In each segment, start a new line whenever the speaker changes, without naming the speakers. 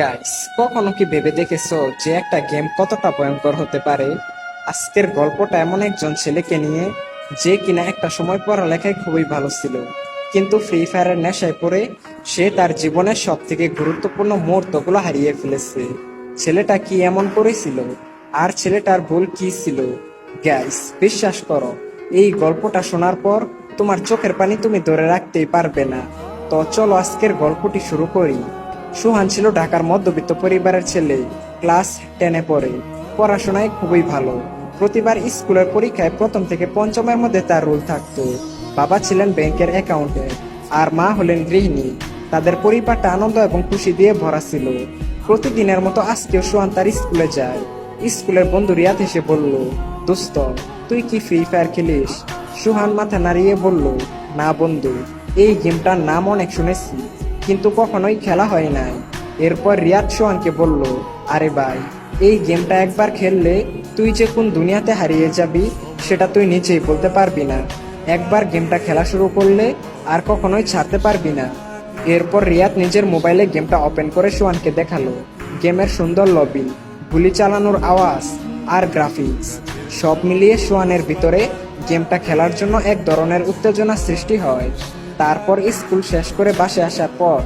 Guys, কখনো কি ভেবে দেখেছো যে একটা গেম কতটা ভয়ঙ্কর হতে পারে? আজকের গল্পটা এমন একজন ছেলেকে নিয়ে, যে কিনা একটা সময় পড়ালেখায় খুবই ভালো ছিল, কিন্তু ফ্রি ফায়ারের নেশায় পড়ে সে তার জীবনের সব থেকে গুরুত্বপূর্ণ মুহূর্তগুলো হারিয়ে ফেলেছে। ছেলেটা কি এমন করেছিল, আর ছেলেটার ভুল কি ছিল? গাইস, বিশ্বাস করো, এই গল্পটা শোনার পর তোমার চোখের পানি তুমি ধরে রাখতেই পারবে না। তো চলো আজকের গল্পটি শুরু করি। সুহান ছিল ঢাকার মধ্যবিত্ত পরিবারের ছেলে। ক্লাস 10-এ পড়ে। পড়াশোনায় খুবই ভালো। প্রতিবার স্কুলের পরীক্ষায় প্রথম থেকে পঞ্চমের মধ্যে তার রোল থাকতো। বাবা ছিলেন ব্যাংকের অ্যাকাউন্টেন্ট, আর মা হলেন গৃহিণী। তাদের পরিবারটা আনন্দ এবং খুশি দিয়ে ভরা ছিল। প্রতিদিনের মতো আজকেও সুহান তার স্কুলে যায়। স্কুলের বন্ধু রিয়াদ এসে বলল, দোস্ত, তুই কি ফ্রি ফায়ার খেলিস? সুহান মাথা নাড়িয়ে বলল, না বন্ধু, এই গেমটার নাম অনেক শুনেছি, কিন্তু কখনোই খেলা হয় নাই। এরপর রিয়াদ সোহানকে বলল, আরে ভাই, এই গেমটা একবার খেললে তুই যে কোন দুনিয়াতে হারিয়ে যাবি সেটা তুই নিজেই বলতে পারবি না। একবার গেমটা খেলা শুরু করলে আর কখনোই ছাড়তে পারবি না। এরপর রিয়াদ নিজের মোবাইলে গেমটা ওপেন করে সোহানকে দেখালো। গেমের সুন্দর লবি, গুলি চালানোর আওয়াজ আর গ্রাফিক্স সব মিলিয়ে সোহানের ভিতরে গেমটা খেলার জন্য এক ধরনের উত্তেজনা সৃষ্টি হয়। তারপর স্কুল শেষ করে বাসে আসার পর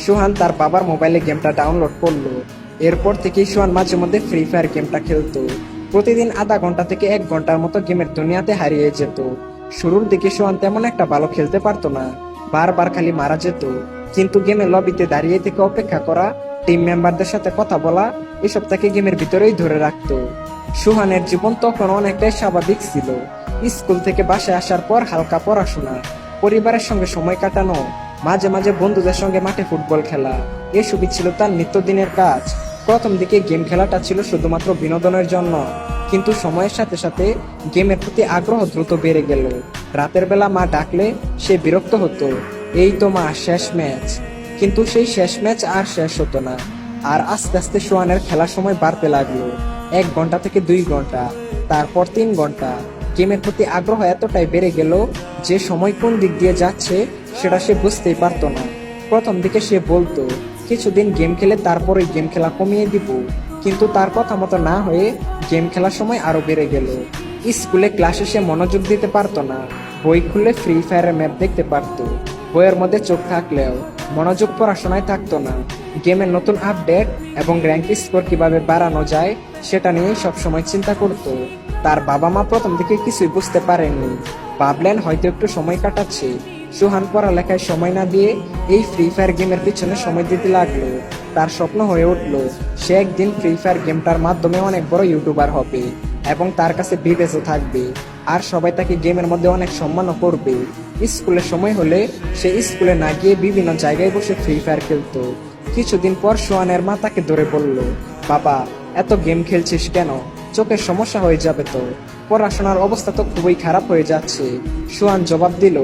সুহান তার বাবার মোবাইলে গেমটা ডাউনলোড করলো। এরপর থেকেই সুহান মাঝে মধ্যে ফ্রি ফায়ার গেমটা খেলতো। প্রতিদিন আধা ঘন্টা থেকে 1 ঘন্টার মতো গেমের দুনিয়াতে হারিয়ে যেত। শুরুর দিকে সুহান তেমন একটা ভালো খেলতে পারতো না, বারবার খালি মারা যেত। কিন্তু গেমের লবিতে দাঁড়িয়ে থেকে অপেক্ষা করা, টিম মেম্বারদের সাথে কথা বলা, এসব তাকে গেমের ভিতরেই ধরে রাখতো। সুহানের জীবন তখন অনেকটাই স্বাভাবিক ছিল। স্কুল থেকে বাসায় আসার পর হালকা পড়াশোনা, পরিবারের সঙ্গে সময় কাটানো, মাঝে মাঝে বন্ধুদের সঙ্গে মাঠে ফুটবল খেলা, এসবই ছিল তার নিত্যদিনের কাজ। প্রথম দিকে গেম খেলাটা ছিল শুধুমাত্র বিনোদনের জন্য, কিন্তু সময়ের সাথে সাথে গেমের প্রতি আগ্রহ দ্রুত বেড়ে গেল। রাতের বেলা মা ডাকলে সে বিরক্ত হতো, এই তো মা, শেষ ম্যাচ। কিন্তু সেই শেষ ম্যাচ আর শেষ হতো না। আর আস্তে আস্তে সোহানের খেলার সময় বাড়তে লাগলো। 1 ঘন্টা থেকে 2 ঘন্টা, তারপর 3 ঘন্টা। গেমের প্রতি আগ্রহ এতটাই বেড়ে গেল যে সময় কোন দিক দিয়ে যাচ্ছে সেটা সে বুঝতেই পারতো না। প্রথম দিকে সে বলতো কিছুদিন গেম খেলে তারপরে গেম খেলা কমিয়ে দিব, কিন্তু তার কথা মতো না হয়ে গেম খেলার সময় আরো বেড়ে গেল। স্কুলে ক্লাসে সে মনোযোগ দিতে পারতো না। বই খুললে ফ্রি ফায়ারের ম্যাপ দেখতে পারতো, বইয়ের মধ্যে চোখ থাকলেও মনোযোগ পড়াশোনায় থাকতো না। গেমের নতুন আপডেট এবং র্যাঙ্ক স্কোর কিভাবে বাড়ানো যায় সেটা নিয়েই সবসময় চিন্তা করতো। তার বাবা মা প্রথম দিকে কিছুই বুঝতে পারেননি, ভাবলেন হয়তো একটু সময় কাটাচ্ছে। সুহান পড়ালেখায় সময় না দিয়ে এই ফ্রি ফায়ার গেমের পিছনে সময় দিতে লাগলো। তার স্বপ্ন হয়ে উঠলো সে একদিন ফ্রি ফায়ার গেমটার মাধ্যমে অনেক বড় ইউটিউবার হবে এবং তার কাছে ভিডিওসও থাকবে, আর সবাই তাকে গেমের মধ্যে অনেক সম্মানও করবে। স্কুলের সময় হলে সে স্কুলে না গিয়ে বিভিন্ন জায়গায় বসে ফ্রি ফায়ার খেলতো। কিছুদিন পর সোহানের মা তাকে ধরে বলল, বাবা, এত গেম খেলছিস কেন? চোখের সমস্যা হয়ে যাবে তো, পড়াশোনার অবস্থা তো খুবই খারাপ হয়ে যাচ্ছে। সোহান জবাব দিল,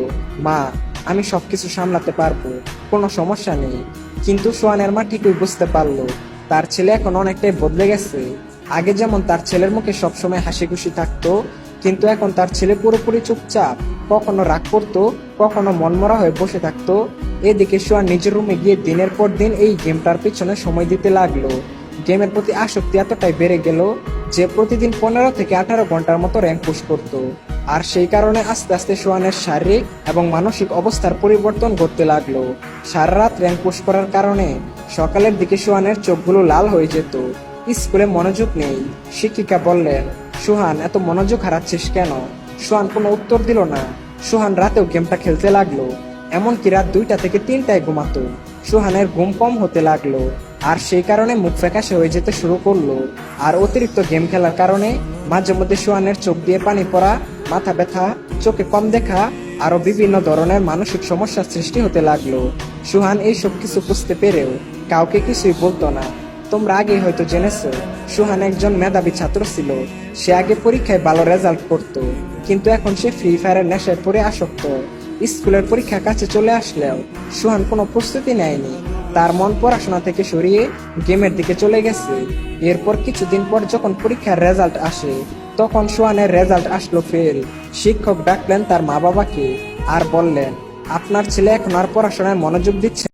মা, আমি সবকিছু সামলাতে পারবো, কোনো সমস্যা নেই। কিন্তু সোহানের মা ঠিকই বুঝতে পারলো তার ছেলে এখন অনেকটাই বদলে গেছে। আগে যেমন তার ছেলের মুখে সবসময় হাসি খুশি থাকতো, কিন্তু এখন তার ছেলে পুরোপুরি চুপচাপ, কখনো রাগ করতো, কখনো মনমরা হয়ে বসে থাকতো। এদিকে সোহান নিজের রুমে গিয়ে দিনের পর দিন এই গেমটার পিছনে সময় দিতে লাগলো। গেমের প্রতি আসক্তি এতটাই বেড়ে গেল যে প্রতিদিন 15 থেকে 18 ঘন্টার মতো র্যাঙ্ক পুশ করত। আর সেই কারণে আস্তে আস্তে সোহানের শারীরিক এবং মানসিক অবস্থার পরিবর্তন ঘটতে লাগলো। সারা রাত র্যাঙ্ক পুশ করার কারণে সকালের দিকে সোহানের চোখগুলো লাল হয়ে যেত। স্কুলে মনোযোগ নেই। শিক্ষিকা বললেন, সোহান, এত মনোযোগ হারাচ্ছিস কেন? সোহান কোনো উত্তর দিল না। সোহান রাতেও গেমটা খেলতে লাগলো, এমনকি রাত 2টা থেকে 3টায় ঘুমাতো। সোহানের ঘুম কম হতে লাগলো, আর সেই কারণে মুখ ফ্যাকাশে হয়ে যেতে শুরু করলো। আর অতিরিক্ত গেম খেলার কারণে মাঝে মধ্যে সোহানের চোখ দিয়ে পানি পড়া, মাথা ব্যথা, চোখে কম দেখা, আরো বিভিন্ন ধরনের মানসিক সমস্যার সৃষ্টি হতে লাগলো। সোহান এই সব কিছু বুঝতে পেরেও কাউকে কিছুই বলতো না। তোমরা আগেই হয়তো জেনেছো, সোহান একজন মেধাবী ছাত্র ছিল। সে আগে পরীক্ষায় ভালো রেজাল্ট করতো, কিন্তু এখন সে ফ্রি ফায়ারের নেশায় পড়ে আসক্ত। স্কুলের পরীক্ষা কাছে চলে আসলেও সোহান কোনো প্রস্তুতি নেয়নি। তার মন পড়াশোনা থেকে সরিয়ে গেমের দিকে চলে গেছে। এরপর কিছুদিন পর যখন পরীক্ষার রেজাল্ট আসে, তখন সোহানের রেজাল্ট আসলো ফেল। শিক্ষক ডাকলেন তার মা বাবাকে আর বললেন, আপনার ছেলে এখন আর পড়াশোনায় মনোযোগ দিচ্ছে